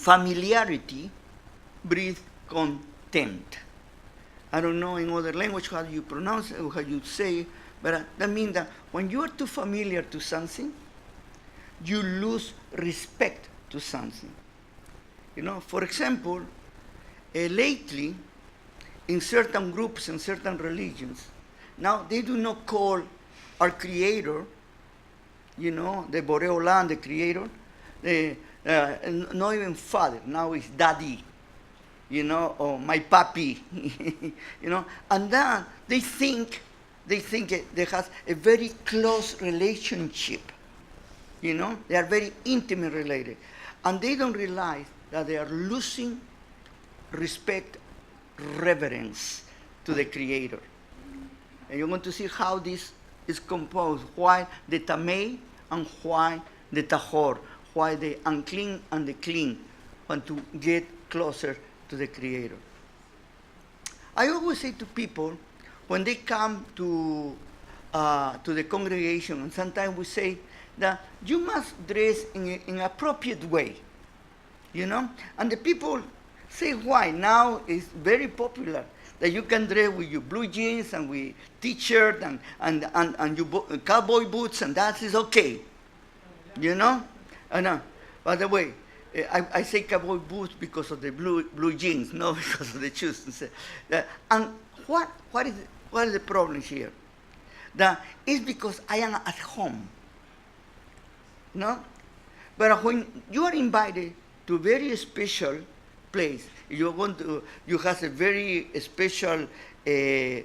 familiarity breeds contempt. I don't know in other language how you pronounce it or how you say it, but that means that when you are too familiar to something, you lose respect to something. For example, lately, in certain groups and certain religions, now they do not call our Creator, the Borei Olam, the Creator, not even Father. Now it's Daddy, or my papi, and then they think they have a very close relationship. They are very intimate related, and they don't realize that they are losing respect, reverence to the Creator. And you're going to see how this is composed, why the Tamei and why the Tahor, why the unclean and the clean want to get closer to the Creator. I always say to people, when they come to the congregation, and sometimes we say that you must dress in an appropriate way, and the people say why. Now it's very popular that you can dress with your blue jeans and with t-shirt and your cowboy boots, and that is okay, By the way, I say cowboy boots because of the blue jeans, not because of the shoes. And what is the problem here? That is because I am at home. But when you are invited to a very special place, you have a very special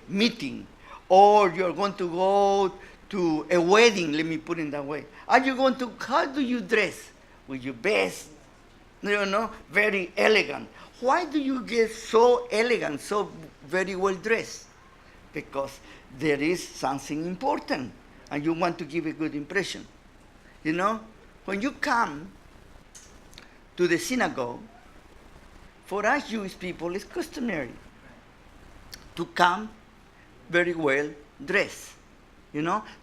meeting, or you're going to go to a wedding, let me put it that way. How do you dress? With your best, very elegant. Why do you get so elegant, so very well dressed? Because there is something important, and you want to give a good impression. When you come to the synagogue, for us Jewish people, it's customary to come very well dressed.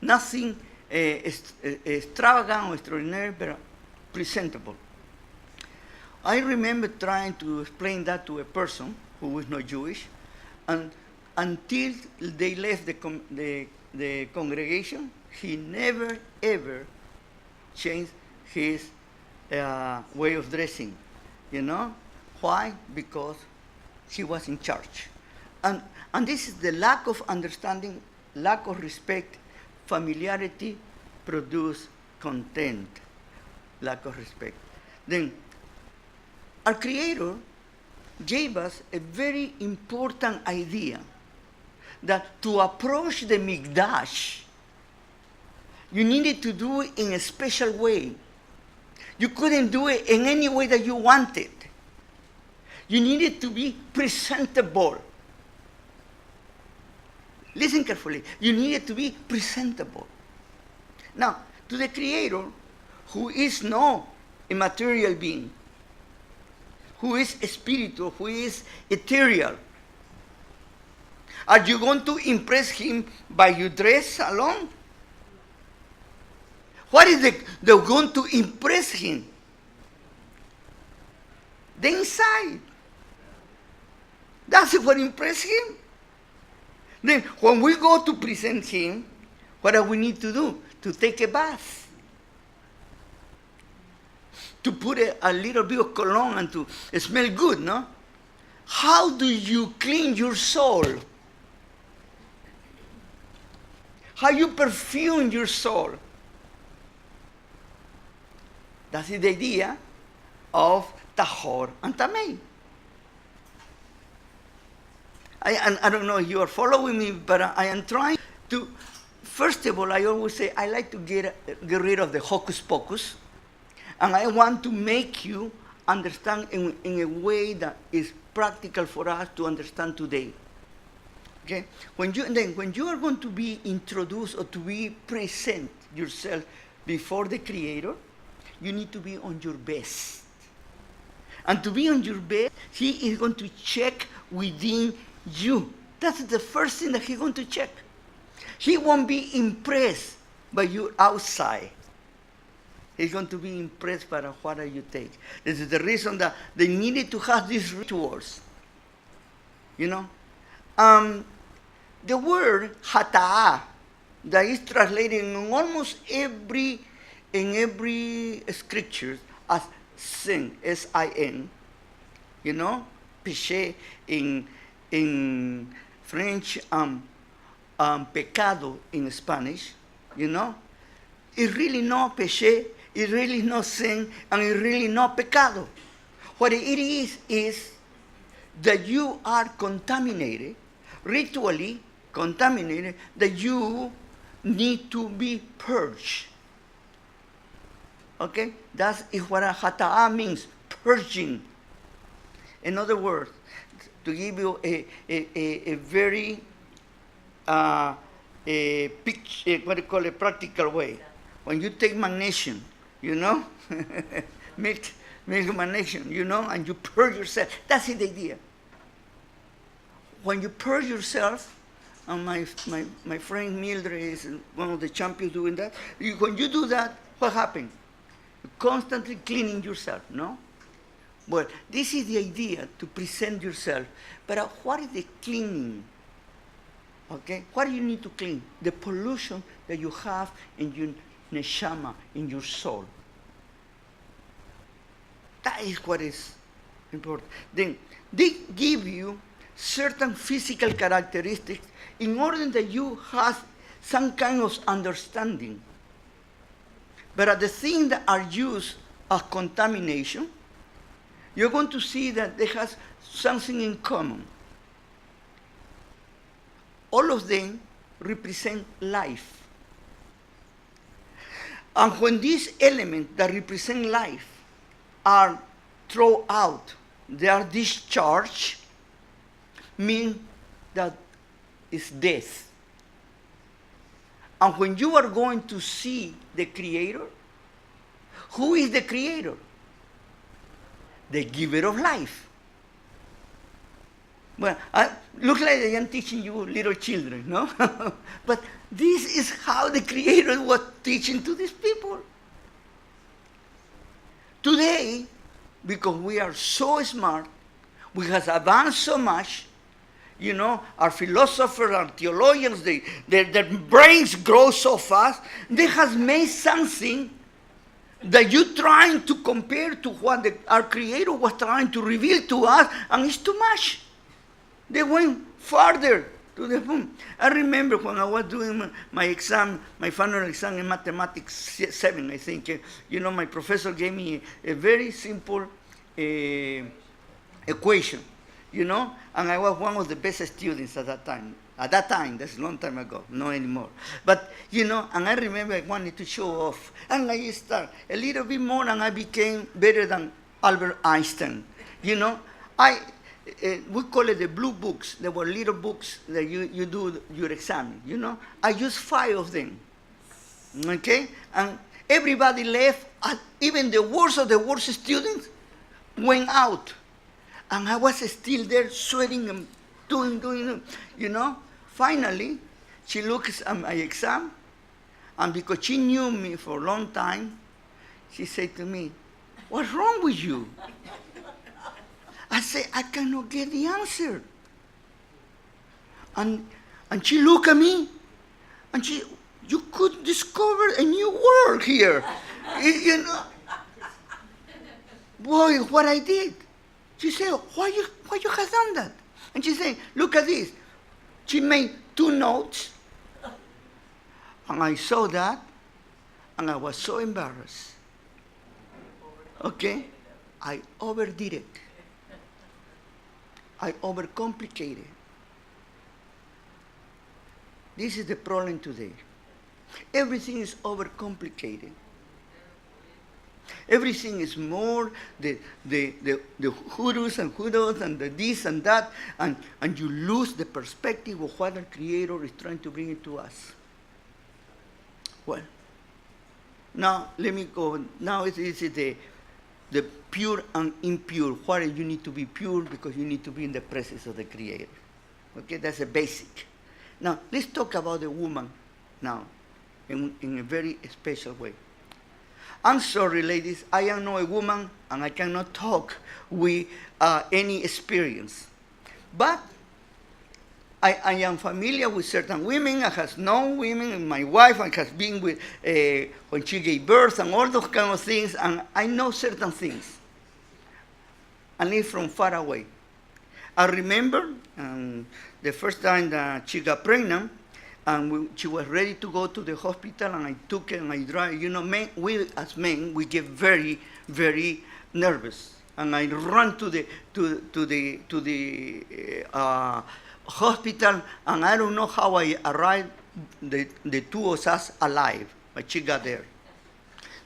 Nothing extravagant or extraordinary, but presentable. I remember trying to explain that to a person who was not Jewish, and until they left the congregation, he never ever changed his way of dressing. Why? Because he was in charge. And this is the lack of understanding, lack of respect, familiarity produce contempt, lack of respect. Then, our Creator gave us a very important idea that to approach the Mikdash, you needed to do it in a special way. You couldn't do it in any way that you wanted. You needed to be presentable. Listen carefully. You needed to be presentable. Now, to the Creator, who is not a material being, who is spiritual, who is ethereal, are you going to impress Him by your dress alone? What is they're going to impress Him? The inside. That's what impress Him. Then when we go to present Him, what do we need to do? To take a bath. To put a little bit of cologne and to smell good, no? How do you clean your soul? How you perfume your soul? That is the idea of Tahor and Tamei. I don't know if you are following me, but I am trying to, first of all, I always say I like to get rid of the hocus pocus, and I want to make you understand in a way that is practical for us to understand today. Okay? When you are going to be introduced or to be present yourself before the Creator, you need to be on your best. And to be on your best, He is going to check within you. That's the first thing that He's going to check. He won't be impressed by your outside. He's going to be impressed by what you take. This is the reason that they needed to have these rituals. You know? The word hata'ah, that is translated in almost every scripture as sin, S-I-N. You know? Péché in French, pecado in Spanish. You know? It's really not péché, it's really not sin, and it's really not pecado. What it is that you are contaminated, ritually contaminated, that you need to be purged. Okay? That is what a hata'ah means, purging. In other words, to give you a very what do you call it, practical way. When you take magnesium, you know, milk magnesium, you know, and you purge yourself. That's the idea. When you purge yourself, and my friend Mildred is one of the champions doing that. When you do that, what happens? You're constantly cleaning yourself, no? Well, this is the idea, to present yourself. But what is the cleaning? Okay? What do you need to clean? The pollution that you have in your neshama, in your soul. That is what is important. Then they give you certain physical characteristics in order that you have some kind of understanding. But the things that are used as contamination, you're going to see that they have something in common. All of them represent life. And when these elements that represent life are thrown out, they are discharged, mean that it's death. And when you are going to see the Creator, who is the Creator? The giver of life. Well, look like I am teaching you little children, no? But this is how the Creator was teaching to these people. Today, because we are so smart, we have advanced so much, you know, our philosophers, our theologians, their brains grow so fast, they have made something that you're trying to compare to what our Creator was trying to reveal to us, and it's too much. They went farther to the moon. I remember when I was doing my exam, my final exam in mathematics 7, I think, you know, my professor gave me a very simple equation, you know, and I was one of the best students at that time. At that time, that's a long time ago, not anymore. But, you know, and I remember I wanted to show off. And I started a little bit more, and I became better than Albert Einstein. You know, we call it the blue books. There were little books that you do your exam, you know. I used 5 of them, okay? And everybody left, even the worst of the worst students went out. And I was still there sweating and doing, you know. Finally, she looks at my exam, and because she knew me for a long time, she said to me, "What's wrong with you?" I said, "I cannot get the answer." And she looked at me, and you could discover a new world here. You know, boy, what I did. She said, why you have done that? And she said, "Look at this." She made 2 notes, and I saw that, and I was so embarrassed. Okay? I overdid it. I overcomplicated. This is the problem today. Everything is overcomplicated. Everything is more the hoodoos and hoodoos and the this and that, and you lose the perspective of what the Creator is trying to bring into us. Well, now let me go. Now it is the pure and impure. Why you need to be pure? Because you need to be in the presence of the Creator. Okay, that's a basic. Now let's talk about the woman now in a very special way. I'm sorry, ladies, I am not a woman and I cannot talk with any experience. But I am familiar with certain women. I have known women, and my wife, I have been with when she gave birth and all those kind of things, and I know certain things. I live from far away. I remember the first time that she got pregnant, and she was ready to go to the hospital, and I took her and I drive. You know, we as men, we get very, very nervous, and I run to the hospital, and I don't know how I arrived. The two of us alive, but she got there.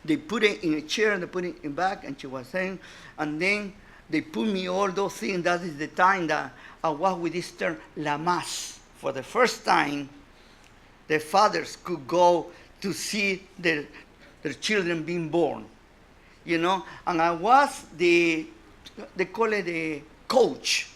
They put it in a chair, and they put it in back, and she was saying, and then they put me all those things. That is the time that I was with this term, la mas. For the first time, the fathers could go to see their children being born, you know. And I was they call it the coach.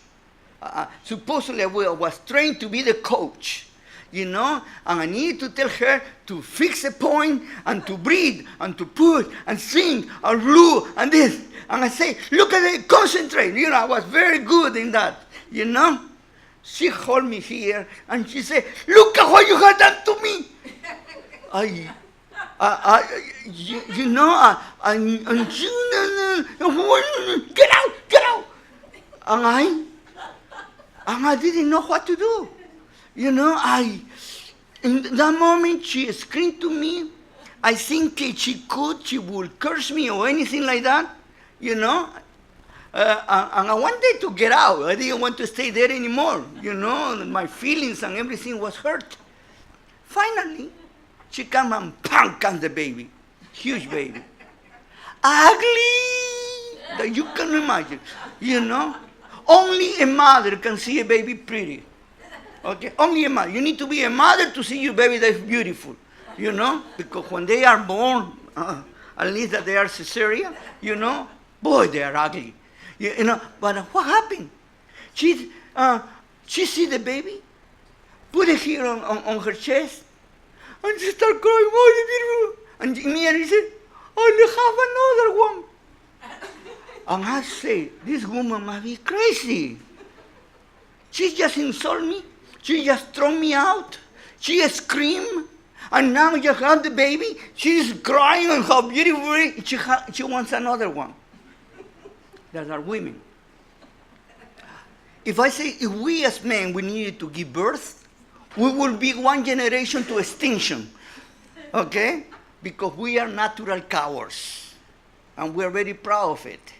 Supposedly I was trained to be the coach, you know. And I needed to tell her to fix a point and to breathe and to put and sing and blow and this. And I say, look at it, concentrate. You know, I was very good in that, you know. She held me here and she said, look at what you have done to me. You know, get out. And I didn't know what to do. You know, in that moment she screamed to me. I think if she would curse me or anything like that, you know. And I wanted to get out. I didn't want to stay there anymore. You know, my feelings and everything was hurt. Finally, she came and bang comes the baby. Huge baby. Ugly that you can imagine. You know, only a mother can see a baby pretty. Okay, only a mother. You need to be a mother to see your baby that's beautiful. You know, because when they are born, at least that they are cesarean, you know, boy, they are ugly. You know, but what happened? She see the baby, put it here on her chest, and she started crying, oh, beautiful. And me and he said, oh, they have another one. And I say, this woman must be crazy. She just insulted me. She just threw me out. She screamed. And now you have the baby. She's crying and how beautiful she wants another one. That are women. If I say, if we as men, we needed to give birth, we will be one generation to extinction. Okay? Because we are natural cowards. And we're very proud of it.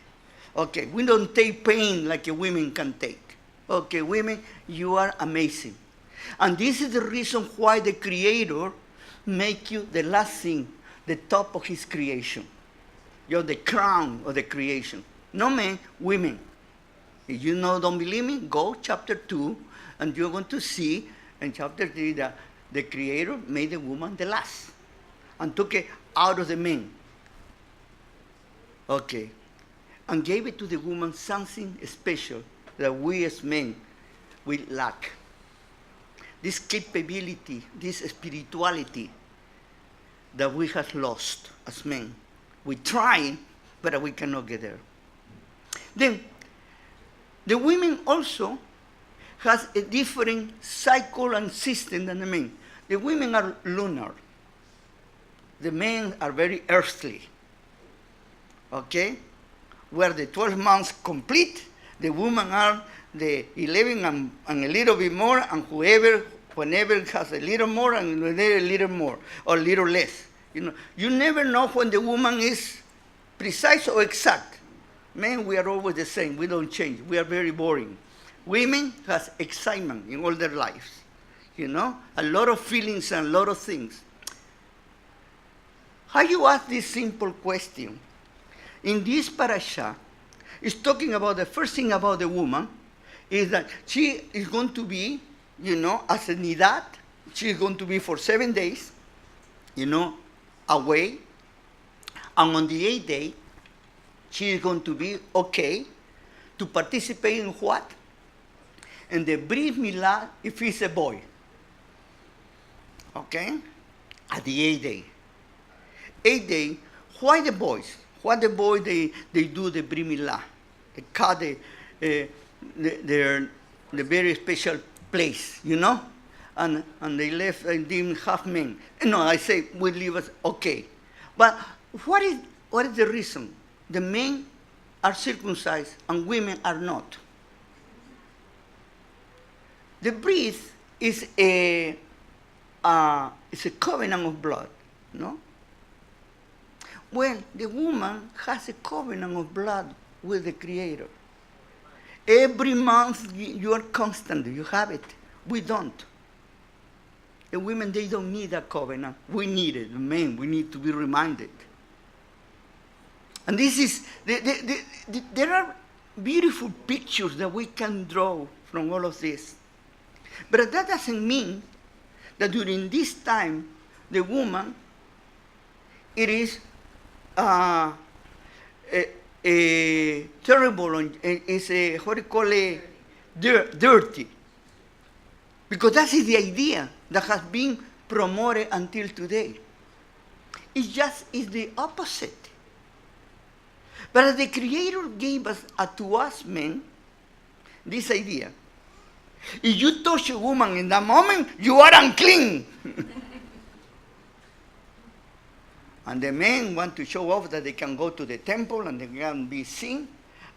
Okay, we don't take pain like a woman can take. Okay, women, you are amazing. And this is the reason why the Creator make you the last thing, the top of his creation. You're the crown of the creation. No men, women. If you don't believe me, go chapter 2, and you're going to see in chapter 3 that the Creator made the woman the last and took it out of the men. Okay. And gave it to the woman something special that we as men will lack. This capability, this spirituality that we have lost as men. We try, but we cannot get there. Then, the women also has a different cycle and system than the men. The women are lunar. The men are very earthly. Okay? Where the 12 months complete, the women are the 11 and a little bit more, and whenever has a little more and a little more, or a little less. You know, you never know when the woman is precise or exact. Men, we are always the same. We don't change. We are very boring. Women has excitement in all their lives. You know, a lot of feelings and a lot of things. How you ask this simple question? In this parasha, it's talking about the first thing about the woman is that she is going to be, you know, as a nidat. She is going to be for 7 days, you know, away. And on the 8th day, she is going to be okay to participate in what? In the brit milah if he's a boy. Okay? At the 8th day. 8th day, why the boys? Why the boys, they do the Brit Milah? They cut the very special place, you know? And they left and didn't have men. No, I say, we leave us, okay. But what is the reason? The men are circumcised and women are not. The Brit is a covenant of blood, no? Well, the woman has a covenant of blood with the Creator. Every month you are constant, you have it. We don't. The women, they don't need a covenant. We need it. The men, we need to be reminded. And this is, there are beautiful pictures that we can draw from all of this. But that doesn't mean that during this time, the woman, it is terrible, it's what do you call it, dirty. Because that is the idea that has been promoted until today. It's the opposite. But the Creator gave us, to us men, this idea. If you touch a woman in that moment, you are unclean. And the men want to show off that they can go to the temple and they can be seen.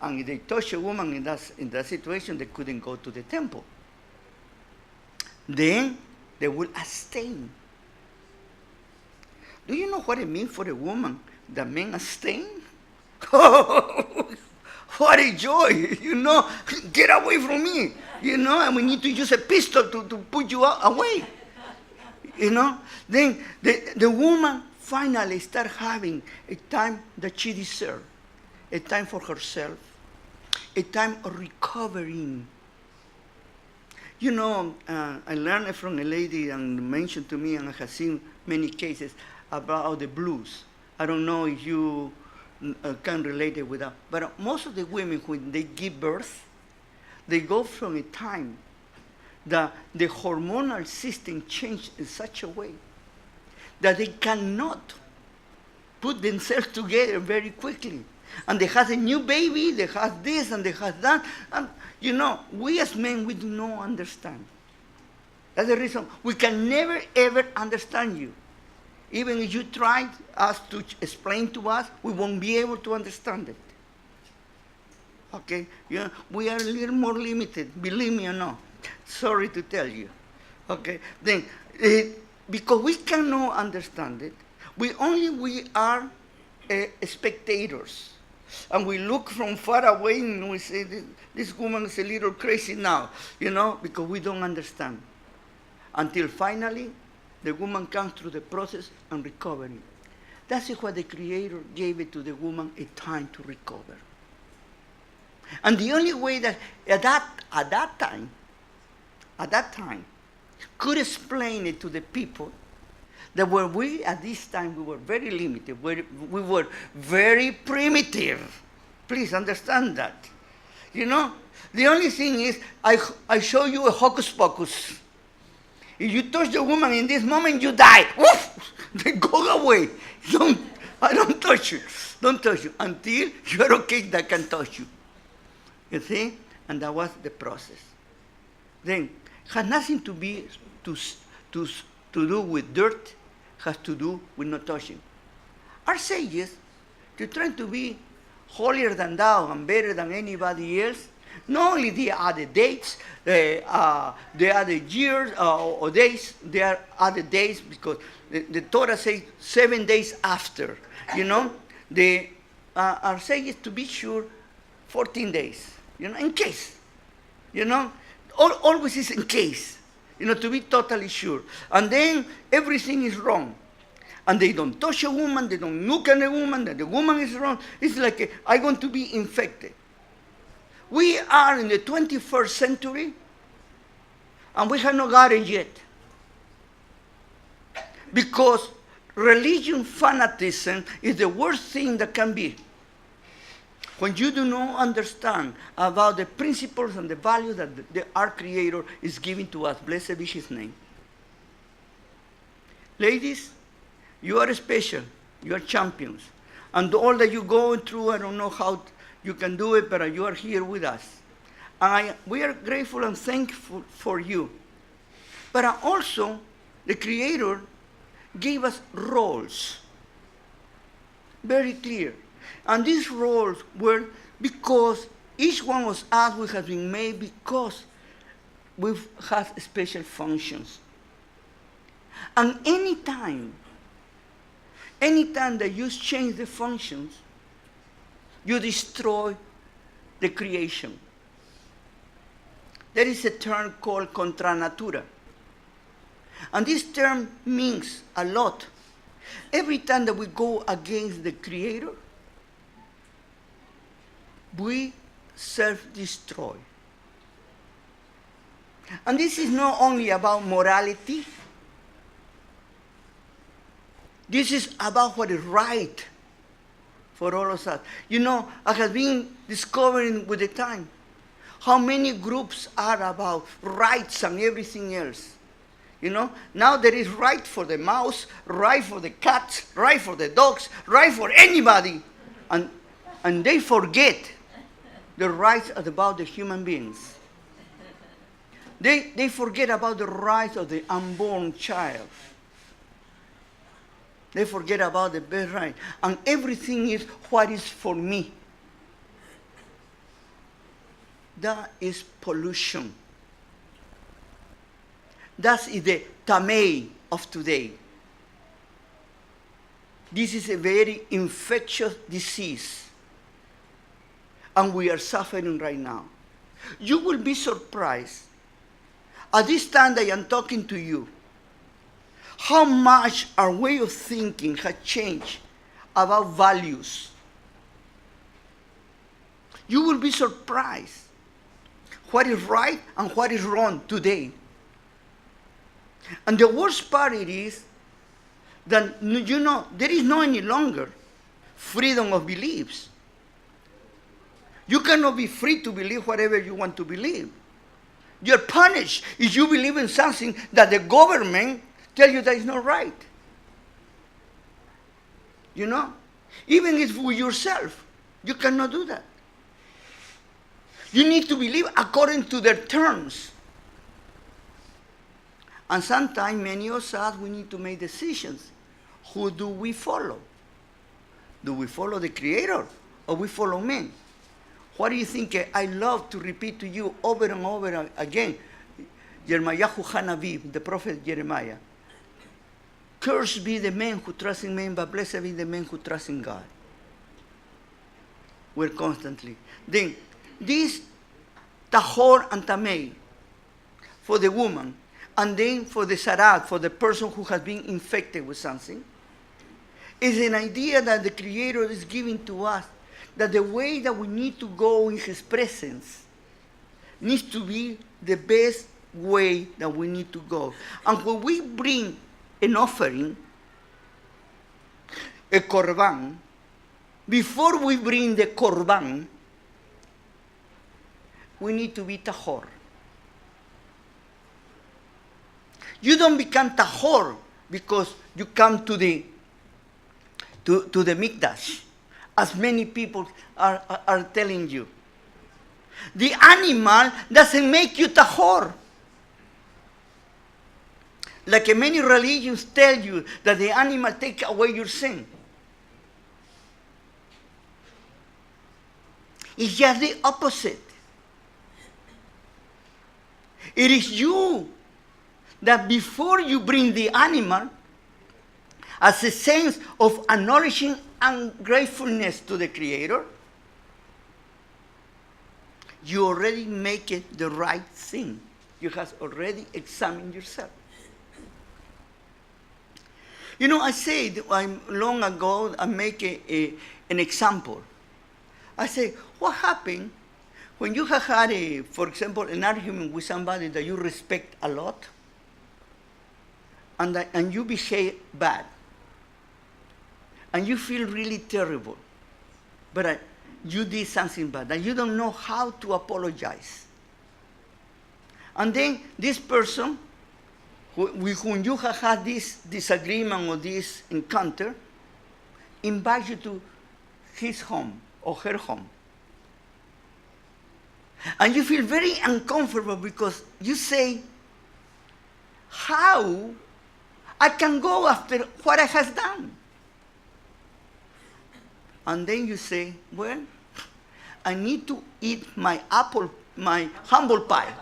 And if they touch a woman in that situation, they couldn't go to the temple. Then they will abstain. Do you know what it means for a woman that men abstain? Oh, what a joy, you know, get away from me, you know, and we need to use a pistol to put you away, you know. Then the woman finally start having a time that she deserves, a time for herself, a time of recovering. You know, I learned from a lady and mentioned to me, and I have seen many cases about the blues. I don't know if you can relate it with that. But most of the women, when they give birth, they go from a time that the hormonal system changed in such a way that they cannot put themselves together very quickly. And they have a new baby, they have this and they have that. And, you know, we as men, we do not understand. That's the reason we can never, ever understand you. Even if you try us to explain to us, we won't be able to understand it. Okay? Yeah, we are a little more limited, believe me or not. Sorry to tell you. Okay? Then, because we cannot understand it, we are spectators. And we look from far away and we say, this woman is a little crazy now, you know, because we don't understand. Until finally, the woman comes through the process and recovering. That's what the Creator gave it to the woman, a time to recover. And the only way that at that time, could explain it to the people that at this time, we were very limited. We were very primitive. Please understand that. You know, the only thing is, I show you a hocus pocus. If you touch the woman in this moment, you die. Woof! They go away. I don't touch you. Don't touch you until you're okay that can touch you. You see? And that was the process. Then, it had nothing to do with dirt, has to do with not touching. Our sages, they're trying to be holier than thou and better than anybody else. Not only they are the dates, they are the years or days, they are other days because the Torah says 7 days after. You know, our sages, to be sure, 14 days. You know, in case. You know, always is in case. You know, to be totally sure. And then everything is wrong. And they don't touch a woman, they don't look at a woman, that the woman is wrong. It's like, I'm going to be infected. We are in the 21st century, and we have not got it yet. Because religion fanaticism is the worst thing that can be. When you do not understand about the principles and the values that our Creator is giving to us, blessed be His name. Ladies, you are special. You are champions. And all that you're going through, I don't know how you can do it, but you are here with us. And we are grateful and thankful for you. But also, the Creator gave us roles, very clear. And these roles were because each one of us we have been made because we have special functions. And anytime that you change the functions, you destroy the creation. There is a term called contra natura. And this term means a lot. Every time that we go against the Creator, we self-destroy. And this is not only about morality. This is about what is right for all of us. You know, I have been discovering with the time how many groups are about rights and everything else. You know, now there is right for the mouse, right for the cats, right for the dogs, right for anybody. And they forget the rights about the human beings. They forget about the rights of the unborn child. They forget about the birthright. And everything is what is for me. That is pollution. That is the tamei of today. This is a very infectious disease. And we are suffering right now. You will be surprised at this time that I am talking to you, how much our way of thinking has changed about values. You will be surprised what is right and what is wrong today. And the worst part it is that, you know, there is no any longer freedom of beliefs. You cannot be free to believe whatever you want to believe. You're punished if you believe in something that the government tells you that is not right. You know? Even if with yourself, you cannot do that. You need to believe according to their terms. And sometimes many of us, we need to make decisions. Who do we follow? Do we follow the Creator or we follow men? What do you think? I love to repeat to you over and over again. Jeremiah Hanavi, the prophet Jeremiah. Cursed be the man who trusts in men, but blessed be the man who trusts in God. We're constantly. Then, this tahor and tamei for the woman, and then for the sarat, for the person who has been infected with something, is an idea that the Creator is giving to us, that the way that we need to go in His presence needs to be the best way that we need to go. And when we bring an offering, a korban, before we bring the korban, we need to be tahor. You don't become tahor because you come to the mikdash, as many people are telling you. The animal doesn't make you tahor. Like many religions tell you that the animal takes away your sin. It's just the opposite. It is you that before you bring the animal, as a sense of acknowledging and gratefulness to the Creator, you already make it the right thing. You have already examined yourself. You know, I said long ago, I make an example. I say, what happened when you have had, for example, an argument with somebody that you respect a lot, and you behave bad, and you feel really terrible, but you did something bad, and you don't know how to apologize. And then this person, with whom you have had this disagreement or this encounter, invites you his home or her home. And you feel very uncomfortable because you say, how I can go after what I have done? And then you say, well, I need to eat my humble pie.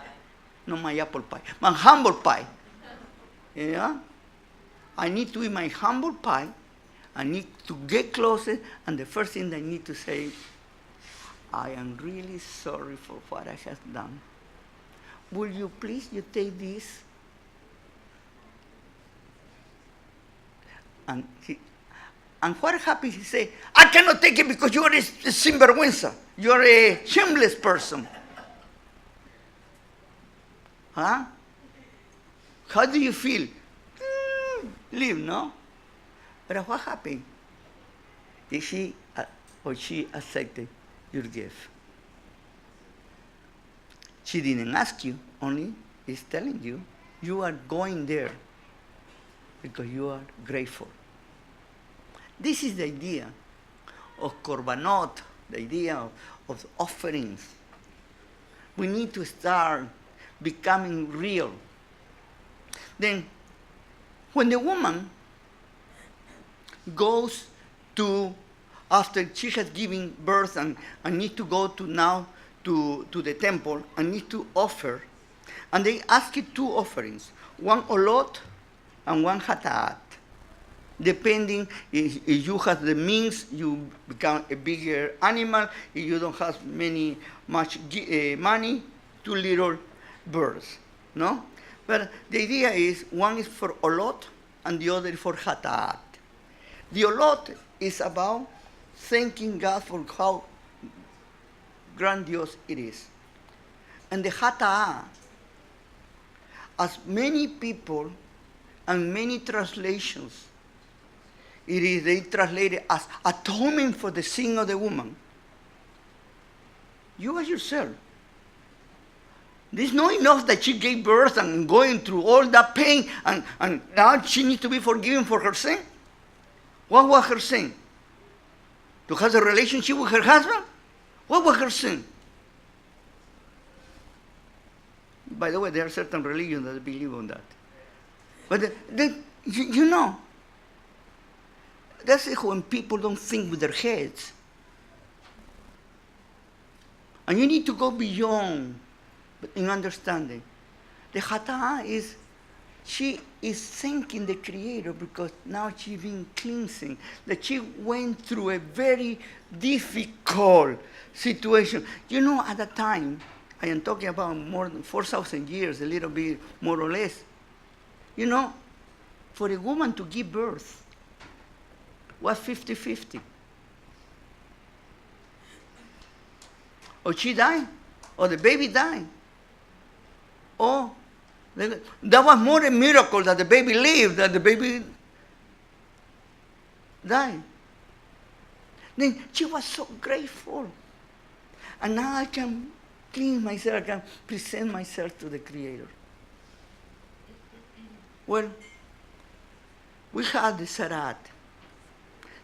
Not my apple pie, my humble pie. Yeah? I need to eat my humble pie. I need to get closer, and the first thing I need to say, I am really sorry for what I have done. Will you please take this? And what happens? He say, I cannot take it because you are a sinvergüenza. You are a shameless person. Huh? How do you feel? Leave, no? But what happened? Is she or she accepted your gift? She didn't ask you, only is telling you, you are going there because you are grateful. This is the idea of korbanot, the idea of offerings. We need to start becoming real. Then, when the woman goes to, after she has given birth and need to go to now to the temple and need to offer, and they ask you two offerings, one olot and one hataat. Depending if you have the means, you become a bigger animal. If you don't have much money, two little birds, no? But the idea is one is for olot and the other is for hataat. The olot is about thanking God for how grandiose it is. And the hataat, as many people and many translations, they translate it as atonement for the sin of the woman. You as yourself. It's not enough that she gave birth and going through all that pain and now she needs to be forgiven for her sin. What was her sin? To have a relationship with her husband? What was her sin? By the way, there are certain religions that believe on that. But you know, that's when people don't think with their heads. And you need to go beyond in understanding. The hata'ah is, she is thanking the Creator because now she's been cleansing, that she went through a very difficult situation. You know, at that time, I am talking about more than 4,000 years, a little bit more or less. You know, for a woman to give birth was 50-50. Or she died, or the baby died. Or that was more a miracle that the baby lived than the baby died. Then she was so grateful. And now I can clean myself, I can present myself to the Creator. Well, we have the sarat.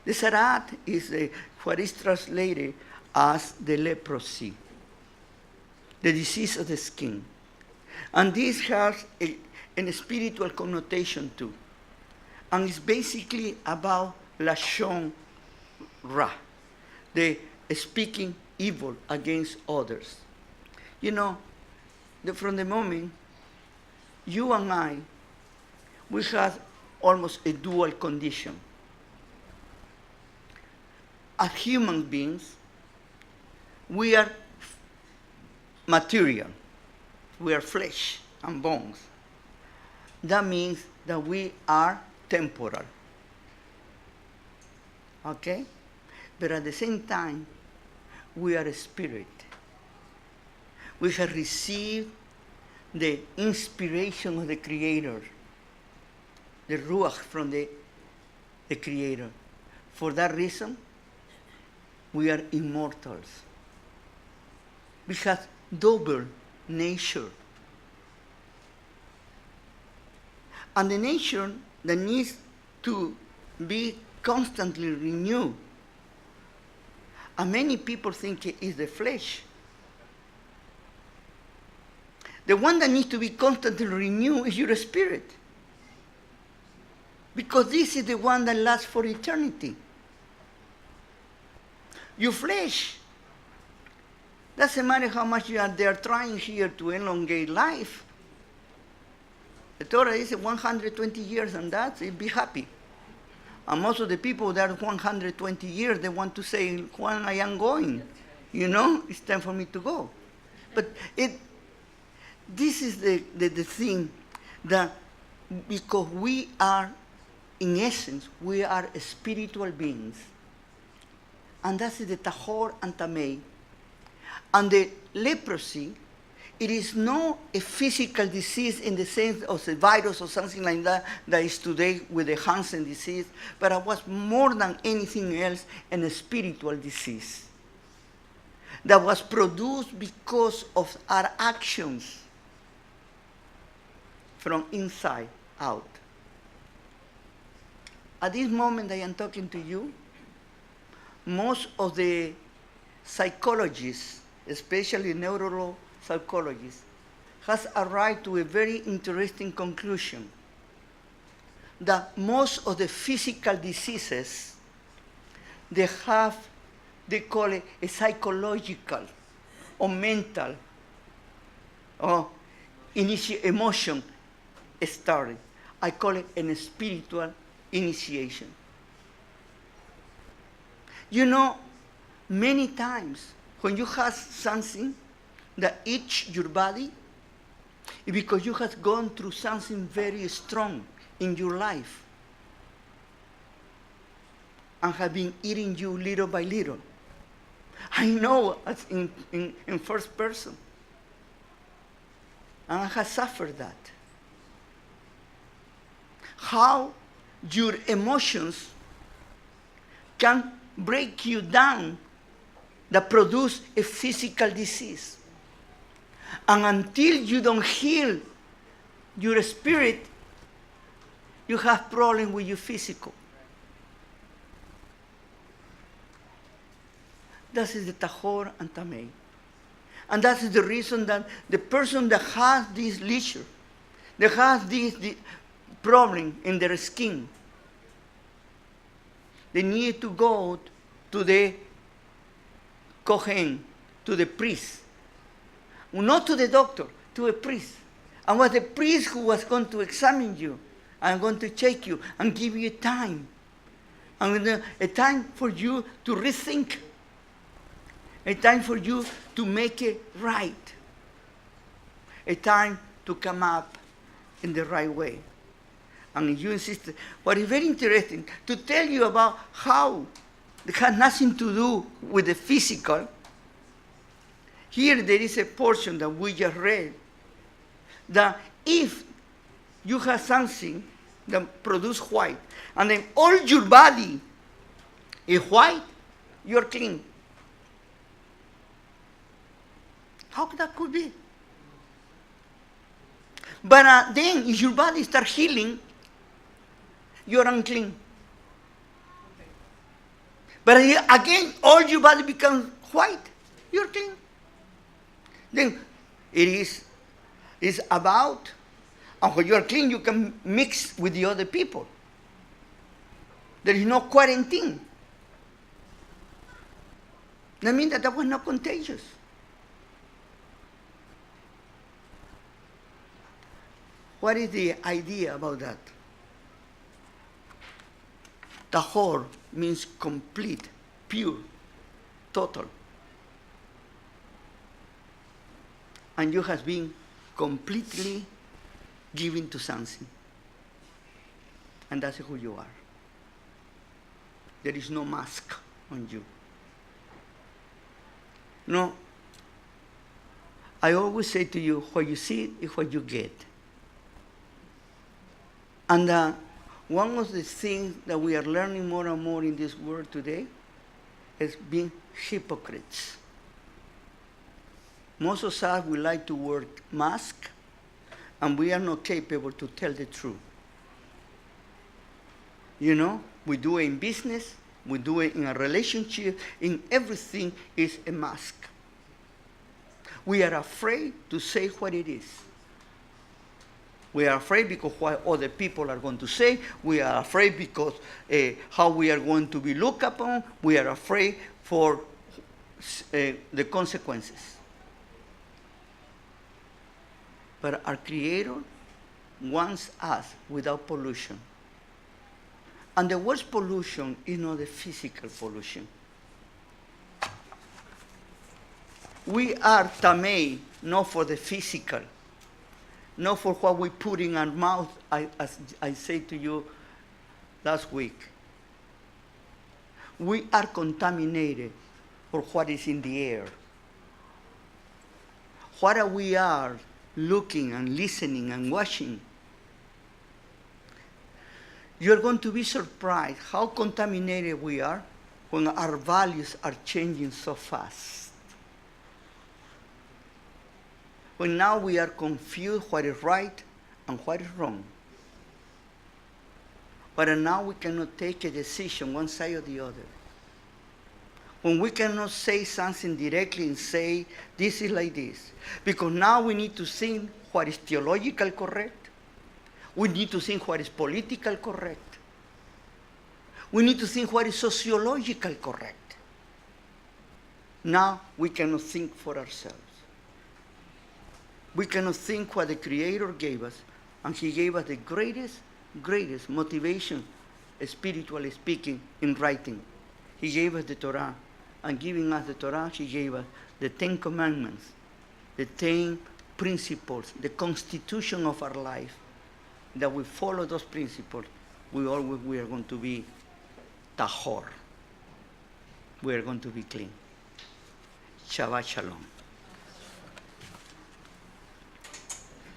The sarat is what is translated as the leprosy, the disease of the skin. And this has a spiritual connotation too. And it's basically about lashon ra, the speaking evil against others. You know, from the moment you and I, we have almost a dual condition. As human beings, we are material. We are flesh and bones. That means that we are temporal. Okay? But at the same time, we are a spirit. We have received the inspiration of the Creator, the ruach from the Creator. For that reason, we are immortals. We have double nature. And the nature that needs to be constantly renewed. And many people think it is the flesh. The one that needs to be constantly renewed is your spirit. Because this is the one that lasts for eternity. Your flesh. Doesn't matter how much they are trying here to elongate life. The Torah is 120 years and that's it, be happy. And most of the people that are 120 years, they want to say, when I am going, it's time for me to go. But this is the thing that because we are, in essence, we are spiritual beings. And that's the tahor and tamei. And the leprosy, it is not a physical disease in the sense of a virus or something like that is today with the Hansen disease, but it was more than anything else a spiritual disease that was produced because of our actions from inside out. At this moment I am talking to you, most of the psychologists, especially neuropsychologists, has arrived to a very interesting conclusion that most of the physical diseases, they call it a psychological or mental or emotion starting. I call it a spiritual initiation. Many times when you have something that itches your body, it's because you have gone through something very strong in your life and have been eating you little by little. I know as in first person. And I have suffered that. How your emotions can break you down that produce a physical disease. And until you don't heal your spirit, you have problem with your physical. That is the tahor and tamei. And that is the reason that the person that has this leisure, that has this problem in their skin, they need to go to the Kohen, to the priest. Not to the doctor, to a priest. And was the priest who was going to examine you and going to check you and give you time. And a time for you to rethink. A time for you to make it right. A time to come up in the right way. And you insist. What is very interesting, to tell you about how it has nothing to do with the physical. Here there is a portion that we just read, that if you have something that produces white, and then all your body is white, you're clean. How that could be? But then if your body starts healing, you're unclean. But again, all your body becomes white, you're clean. Then it's about, and when you are clean, you can mix with the other people. There is no quarantine. That means that was not contagious. What is the idea about that? Tahor means complete, pure, total. And you have been completely given to something. And that's who you are. There is no mask on you. No. I always say to you, what you see is what you get. And one of the things that we are learning more and more in this world today is being hypocrites. Most of us, we like to wear masks, and we are not capable to tell the truth. We do it in business, We do it in a relationship. In everything is a mask. We are afraid to say what it is. We are afraid because what other people are going to say. We are afraid because how we are going to be looked upon. We are afraid for the consequences. But our Creator wants us without pollution. And the worst pollution is not the physical pollution. We are tamei, not for the physical, not for what we put in our mouth, as I said to you last week. We are contaminated for what is in the air. What we are looking and listening and watching. You're going to be surprised how contaminated we are when our values are changing so fast. When now we are confused what is right and what is wrong. But now we cannot take a decision one side or the other. When we cannot say something directly and say, this is like this. Because now we need to think what is theological correct. We need to think what is political correct. We need to think what is sociological correct. Now we cannot think for ourselves. We cannot think what the Creator gave us, and He gave us the greatest motivation, spiritually speaking, in writing. He gave us the Torah, and giving us the Torah, He gave us the 10 Commandments, the 10 principles, the constitution of our life. That we follow those principles, we are going to be tahor. We are going to be clean. Shabbat shalom.